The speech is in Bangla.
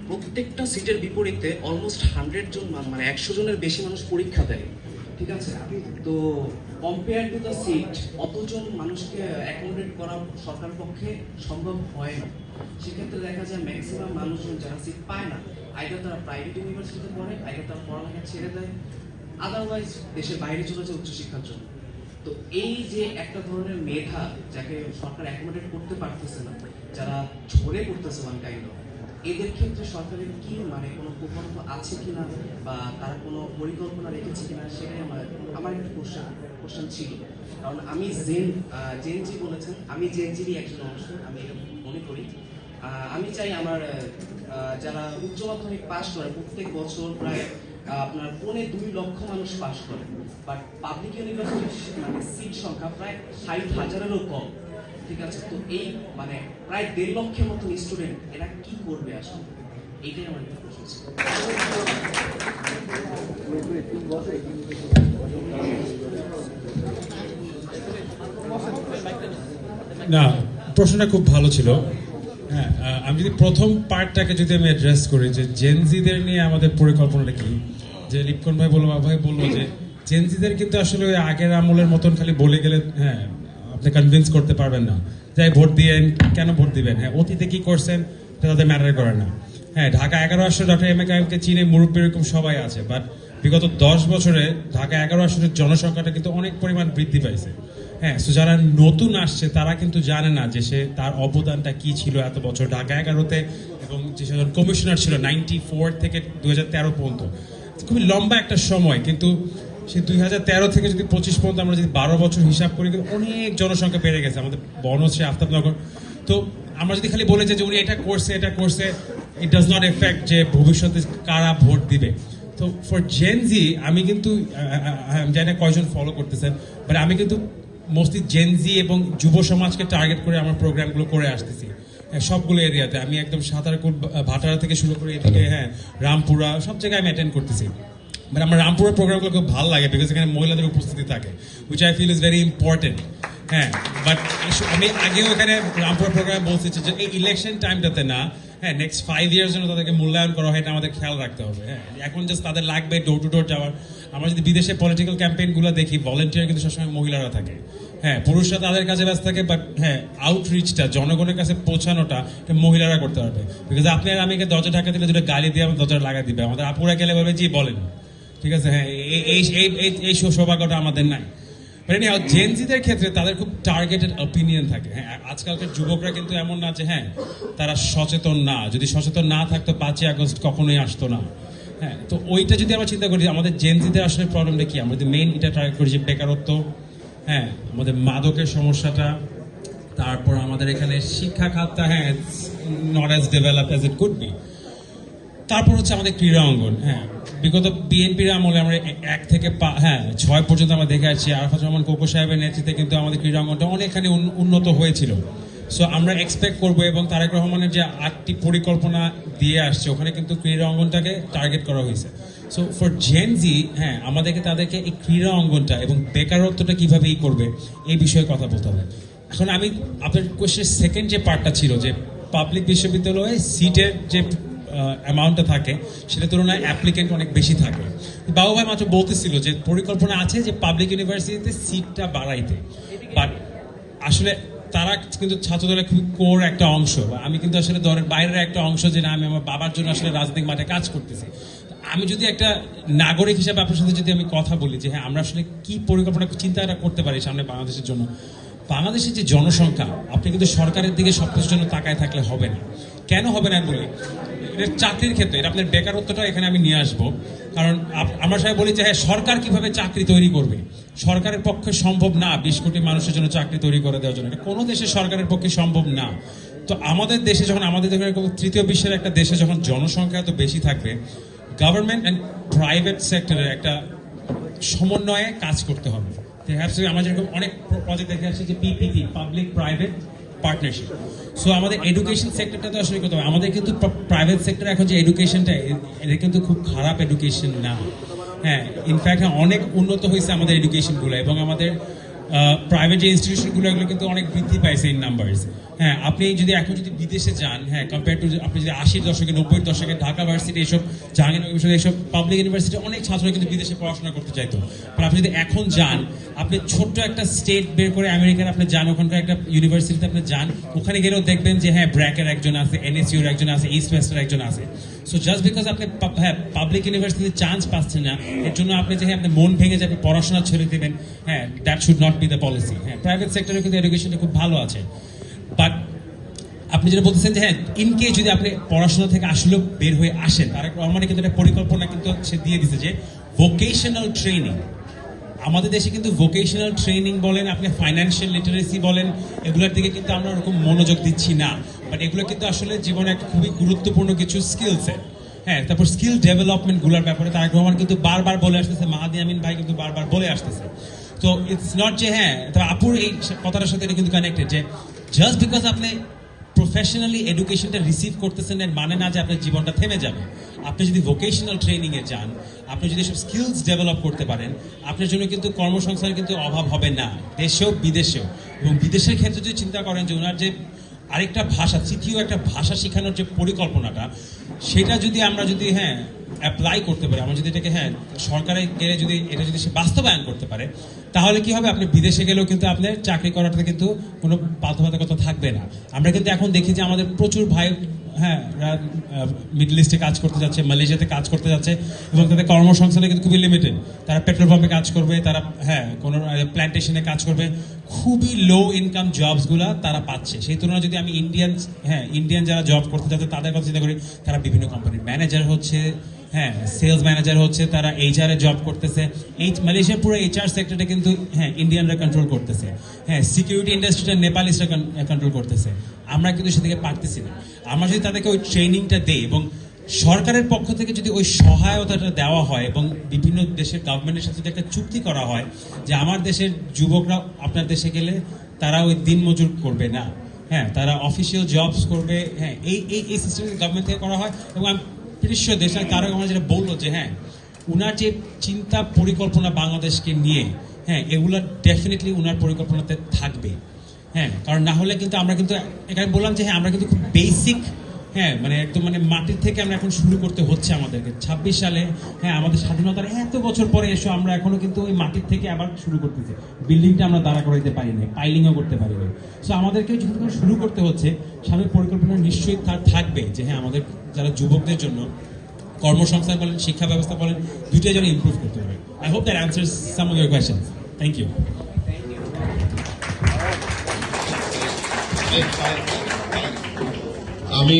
প্রত্যেকটা সিটের বিপরীতে অলমোস্ট 100 জন মানে 100 জনের বেশি মানুষ পরীক্ষা দেয়, ঠিক আছে। তো কম্পেয়ার টু দ্য সিট অতজন মানুষকে অ্যাকোমোডেট করা সরকারের পক্ষে সম্ভব হয় না। সেক্ষেত্রে দেখা যায় ম্যাক্সিমাম মানুষজন যারা সিট পায় না, আইদার তারা প্রাইভেট ইউনিভার্সিটিতে পড়ে, আইদার তারা পড়ালেখা ছেড়ে দেয়, আদারওয়াইজ দেশের বাইরে চলে যায় উচ্চশিক্ষার জন্য। তো এই যে একটা ধরনের মেধা যাকে সরকার অ্যাকোমোডেট করতে পারতেছে না, যারা ঝরে পড়তেছে ওয়ান কাইন্ড অফ, এদের ক্ষেত্রে সরকারের কি মানে কোনো প্রকল্প আছে কিনা বা তারা কোনো পরিকল্পনা রেখেছে কিনা, সেটাই আমার একটা কোশ্চেন ছিল। কারণ আমি জেনজি বলেছেন, আমি জেনজিরই একজন অংশ, আমি এটা মনে করি। আমি চাই আমার যারা উচ্চ মাধ্যমিক পাশ করে প্রত্যেক বছর প্রায় আপনার 2.25 লক্ষ মানুষ পাশ করে, বাট পাবলিক ইউনিভার্সিটির মানে সিট সংখ্যা প্রায় 60,000-এরও কম, ঠিক আছে। তো এই মানে প্রায় 1.5 লক্ষের মতন স্টুডেন্ট এরা কি করবে আসলে, এইটাই আমার একটা প্রশ্ন ছিল। না, প্রশ্নটা খুব ভালো ছিল। হ্যাঁ, আমি যদি প্রথম পার্টটাকে যদি আমি অ্যাড্রেস করি যে জেনজিদের নিয়ে আমাদের পরিকল্পনাটা কি, যে লিপকন ভাই বললো যে জেনজিদের কিন্তু আসলে ওই আগের আমলের মতন খালি বলে গেলে হ্যাঁ আপনি কনভিন্স করতে পারবেন না। যাই ভোট দিয়েন, কেন ভোট দিবেন, হ্যাঁ অতীতে কি করছেন এটা তাদের ম্যাটার করে না। হ্যাঁ, ঢাকা 11 আসনে ডক্টর এম এ কাইমকে চিনে মুরব্বী এরকম সবাই আছে, বাট বিগত 10 বছরে ঢাকা 11 আসনের জনসংখ্যাটা কিন্তু অনেক পরিমাণ বৃদ্ধি পাইছে। হ্যাঁ, সো যারা নতুন আসছে তারা কিন্তু জানে না যে সে তার অবদানটা কি ছিল এত বছর ঢাকা 11-তে, এবং যে সেজন কমিশনার ছিল 94 থেকে 2013 পর্যন্ত, খুবই লম্বা একটা সময়। কিন্তু সে 2013 থেকে যদি 25 পর্যন্ত আমরা যদি 12 বছর হিসাব করি, কিন্তু অনেক জনসংখ্যা বেড়ে গেছে আমাদের বনশ্রী আফতাবনগর। তো আমরা যদি খালি বলে যে উনি এটা করছে, ইট ডাজ নট এফেক্ট যে ভবিষ্যতে কারা ভোট দিবে। তো ফর জেনজি আমি কিন্তু জানি না কয়জন ফলো করতেছেন, বাট আমি কিন্তু মোস্টলি জেনজি এবং যুব সমাজকে টার্গেট করে আমার প্রোগ্রামগুলো করে আসতেছি। হ্যাঁ, সবগুলো এরিয়াতে আমি একদম সাঁতারকুট ভাটারা থেকে শুরু করে এদিকে হ্যাঁ রামপুরা সব জায়গায় আমি অ্যাটেন্ড করতেছি। বাট আমার রামপুরের প্রোগ্রামগুলো খুব ভালো লাগে, বিকজ এখানে মহিলাদের উপস্থিতি থাকে, which I feel is very important. হ্যাঁ, বাট আমি আগেও এখানে রামপুরা প্রোগ্রামে বলছি যে এই ইলেকশন টাইমটাতে না, হ্যাঁ নেক্সট 5 ইয়ার্স জন্য তাদেরকে মূল্যায়ন করা হয়, এটা আমাদের খেয়াল রাখতে হবে। হ্যাঁ, এখন জাস্ট তাদের লাগবে ডোর টু ডোর যাওয়ার। আমরা যদি বিদেশে পলিটিক্যাল ক্যাম্পেইনগুলো দেখি, ভলেন্টিয়ার কিন্তু সবসময় মহিলারা থাকে। হ্যাঁ, পুরুষরা তাদের কাছে ব্যস্ত থাকে, বাট হ্যাঁ আউটরিচটা জনগণের কাছে পৌঁছানোটা মহিলারা করতে পারবে। বিকজ আপনি আর আমি দরজা ঢাকা দিলে দুটো গালি দিয়ে আমার দরজা লাগা দিবে, আমাদের আপুরা গেলে বলবে জি বলেন, ঠিক আছে। হ্যাঁ, এই সৌভাগ্যটা আমাদের নাই। জেনজিদের ক্ষেত্রে তাদের খুব টার্গেটেড অপিনিয়ন থাকে। হ্যাঁ, আজকালকার যুবকরা কিন্তু এমন না যে হ্যাঁ তারা সচেতন না, যদি সচেতন না থাকতো 5ই আগস্ট কখনোই আসতো না। হ্যাঁ, তো ওইটা যদি আমরা চিন্তা করি আমাদের জেনজিদের আসলে প্রবলেমটা কি, আমরা যদি মেইন এটা টার্গেট করি যে বেকারত্ব, হ্যাঁ আমাদের মাদকের সমস্যাটা, তারপর আমাদের এখানে শিক্ষা খাতটা হ্যাঁ not as develop as it could be, তারপর হচ্ছে আমাদের ক্রীড়া অঙ্গন। হ্যাঁ, বিগত বিএনপির আমলে আমরা 1 থেকে 6 পর্যন্ত আমরা দেখে আসছি, আরাফাত রহমান কোকো সাহেবের নেতৃত্বে কিন্তু আমাদের ক্রীড়া অঙ্গনটা অনেকখানি উন্নত হয়েছিল। সো আমরা এক্সপেক্ট করবো, এবং তারেক রহমানের যে 8টি পরিকল্পনা দিয়ে আসছে ওখানে কিন্তু ক্রীড়া অঙ্গনটাকে টার্গেট করা হয়েছে। সো ফর জেনজি হ্যাঁ আমাদেরকে তাদেরকে এই ক্রীড়া অঙ্গনটা এবং বেকারত্বটা কিভাবে করবে এই বিষয়ে কথা বলতে হবে। এখন আমি আপনার কোয়েশ্চেনের সেকেন্ড যে পার্টটা ছিল যে পাবলিক বিশ্ববিদ্যালয়ে সিটের যে অ্যামাউন্টটা থাকে সেটা তুলনায় অ্যাপ্লিকেন্ট অনেক বেশি থাকে। বাবু ভাই মাত্র বলতেছিল যে পরিকল্পনা আছে যে পাবলিক ইউনিভার্সিটিতে সিটটা বাড়াইতে, বাট আসলে তারা কিন্তু ছাত্রদলের খুবই কোর একটা অংশ। আমি কিন্তু আসলে দলের বাইরের একটা অংশ, যে না আমি আমার বাবার জন্য আসলে রাজনৈতিক মাঠে কাজ করতেছি। আমি যদি একটা নাগরিক হিসাবে আপনার সাথে যদি আমি কথা বলি যে হ্যাঁ আমরা আসলে কি পরিকল্পনা চিন্তাটা করতে পারি সামনে বাংলাদেশের জন্য, বাংলাদেশের যে জনসংখ্যা, আপনি কিন্তু সরকারের দিকে সবকিছুর জন্য তাকায় থাকলে হবে না। কেন হবে না বলি, এটা চাকরির ক্ষেত্রে এটা আপনার বেকারত্বটা এখানে আমি নিয়ে আসবো। কারণ আমরা সবাই বলি যে হ্যাঁ সরকার কিভাবে চাকরি তৈরি করবে, সরকারের পক্ষে সম্ভব না 20 কোটি মানুষের জন্য চাকরি তৈরি করে দেওয়ার জন্য, এটা কোনো দেশে সরকারের পক্ষে সম্ভব না। তো আমাদের দেশে যখন আমাদের তৃতীয় বিশ্বের একটা দেশে যখন জনসংখ্যা এত বেশি থাকবে, গভর্নমেন্ট অ্যান্ড প্রাইভেট সেক্টরের একটা সমন্বয়ে কাজ করতে হবে। আমরা যেরকম অনেক প্রজেক্ট দেখে আসছি যে PPP, public private partnership. So আমাদের এডুকেশন সেক্টরটা তো আসলে করতে হবে। আমাদের কিন্তু প্রাইভেট সেক্টর এখন যে এডুকেশনটা, এটা কিন্তু খুব খারাপ এডুকেশন না। হ্যাঁ, ইনফ্যাক্ট অনেক উন্নত হয়েছে আমাদের এডুকেশনগুলো, এবং আমাদের প্রাইভেট যে ইনস্টিটিউশনগুলো এগুলো কিন্তু অনেক বৃদ্ধি পাইছে ইন নাম্বারস। হ্যাঁ, আপনি যদি এখন যদি বিদেশে যান, হ্যাঁ, কম্পেয়ার টু আপনি যদি 80-র দশকে 90-র দশকে ঢাকা ভার্সিটি এইসব জাহাঙ্গীরনগর বিশ্ববিদ্যালয় এইসব পাবলিক ইউনিভার্সিটি অনেক ছাত্র কিন্তু বিদেশে পড়াশোনা করতে চাইতো। বাট আপনি যদি এখন যান, আপনি ছোট্ট একটা স্টেট বের করে আমেরিকার আপনি যান, ওখানকার একটা ইউনিভার্সিটিতে আপনি যান, ওখানে গেলেও দেখবেন যে হ্যাঁ ব্র্যাকের একজন আছে, এনএসইউর একজন আছে, ইস্ট ওয়েস্টের একজন আছে। সো জাস্ট বিকজ আপনি হ্যাঁ পাবলিক ইউনিভার্সিটিতে চান্স পাচ্ছেন না, এর জন্য আপনি যে হ্যাঁ আপনি মন ভেঙে যাবে পড়াশোনা ছেড়ে দেবেন, হ্যাঁ that should not be the policy. হ্যাঁ, প্রাইভেট সেক্টরে কিন্তু এডুকেশনটা খুব ভালো আছে। বাট আপনি যেটা বলতেছেন যে হ্যাঁ ইন কেস যদি আপনি পড়াশোনা থেকে আসলেও বের হয়ে আসেন, তার মানে কিন্তু একটা পরিকল্পনা কিন্তু সে দিয়ে দিচ্ছে যে ভোকেশনাল ট্রেনিং। আমাদের দেশে কিন্তু ভোকেশনাল ট্রেনিং বলেন, আপনি ফাইন্যান্সিয়াল লিটারেসি বলেন, এগুলোর দিকে কিন্তু আমরা ওরকম মনোযোগ দিচ্ছি না। বাট এগুলো কিন্তু আসলে জীবনে একটা খুবই গুরুত্বপূর্ণ কিছু স্কিল সেট। হ্যাঁ, তারপর স্কিল ডেভেলপমেন্ট গুলোর ব্যাপারে তারেক রহমান কিন্তু বারবার বলে আসতেছে, মাহাদি আমিন ভাই কিন্তু বারবার বলে আসতেছে। তো ইটস নট যে হ্যাঁ, তবে আপুর এই কথাটার সাথে এটা কিন্তু কানেক্টেড যে জাস্ট বিকজ আপনি প্রফেশনালি এডুকেশনটা রিসিভ করতেছেন এর মানে না যে আপনার জীবনটা থেমে যাবে। আপনি যদি ভোকেশনাল ট্রেনিংয়ে যান, আপনি যদি সব স্কিলস ডেভেলপ করতে পারেন, আপনার জন্য কিন্তু কর্মসংস্থানের কিন্তু অভাব হবে না, দেশেও বিদেশেও। এবং বিদেশের ক্ষেত্রে যদি চিন্তা করেন যে ওনার যে আরেকটা ভাষা, তৃতীয় একটা ভাষা শেখানোর যে পরিকল্পনাটা, সেটা যদি আমরা যদি হ্যাঁ অ্যাপ্লাই করতে পারি, আমরা যদি এটাকে হ্যাঁ সরকারে গেলে যদি এটা যদি সে বাস্তবায়ন করতে পারে, তাহলে কি হবে, আপনি বিদেশে গেলেও কিন্তু আপনার চাকরি করাটাতে কিন্তু কোনো বাধ্যবাধকতা থাকবে না। আমরা কিন্তু এখন দেখি যে আমাদের প্রচুর ভাই হ্যাঁ মিডল ইস্টে কাজ করতে যাচ্ছে, মালয়েশিয়াতে কাজ করতে যাচ্ছে, এবং তাদের কর্মসংস্থানে কিন্তু খুবই লিমিটেড। তারা পেট্রোল পাম্পে কাজ করবে, তারা হ্যাঁ কোনো প্ল্যান্টেশনে কাজ করবে, খুবই লো ইনকাম জবসগুলা তারা পাচ্ছে। সেই তুলনায় যদি আমি ইন্ডিয়ান যারা জব করতে যাচ্ছে তাদের কথা চিন্তা করি, তারা বিভিন্ন কোম্পানির ম্যানেজার হচ্ছে, হ্যাঁ সেলস ম্যানেজার হচ্ছে, তারা এইচআর এ জব করতেছে। এই মালয়েশিয়ার পুরো এইচআর সেক্টরটা কিন্তু হ্যাঁ ইন্ডিয়ানরা কন্ট্রোল করতেছে। হ্যাঁ, সিকিউরিটি ইন্ডাস্ট্রিটা নেপালিসরা কন্ট্রোল করতেছে। আমরা কিন্তু সেদিকে পারতেছি না। আমরা যদি তাদেরকে ওই ট্রেনিংটা দেই এবং সরকারের পক্ষ থেকে যদি ওই সহায়তাটা দেওয়া হয় এবং বিভিন্ন দেশের গভর্নমেন্টের সাথে যদি একটা চুক্তি করা হয় যে আমার দেশের যুবকরা আপনার দেশে গেলে তারা ওই দিন মজুর করবে না, হ্যাঁ তারা অফিসিয়াল জবস করবে, হ্যাঁ এই সিস্টেম গভর্নমেন্ট থেকে করা হয়। এবং আমি নিশ্চয় দেশের তারেক রহমান যেটা বললো যে হ্যাঁ উনার যে চিন্তা পরিকল্পনা বাংলাদেশকে নিয়ে, হ্যাঁ এগুলো ডেফিনেটলি উনার পরিকল্পনাতে থাকবে। হ্যাঁ, কারণ না হলে কিন্তু আমরা কিন্তু এখানে বললাম যে হ্যাঁ আমরা কিন্তু খুব বেসিক, হ্যাঁ মানে একদম মানে মাটির থেকে আমরা এখন শুরু করতে হচ্ছে আমাদেরকে। 26 সালে হ্যাঁ আমাদের স্বাধীনতার এত বছর পরে এসো আমরা এখনো কিন্তু ওই মাটির থেকে আবার শুরু করতেছি। বিল্ডিংটা আমরা দাঁড়া করাইতে পারি না, পাইলিংও করতে পারি না। সো আমাদেরকে যখন শুরু করতে হচ্ছে, সামনের পরিকল্পনা নিশ্চয়ই থাকবে যে হ্যাঁ আমাদের যারা যুবকদের জন্য কর্মসংস্থান বলেন, শিক্ষা ব্যবস্থা বলেন, দুইটাই যেন ইমপ্রুভ করতে পারে। I hope that answers some of your questions. Thank you. আমি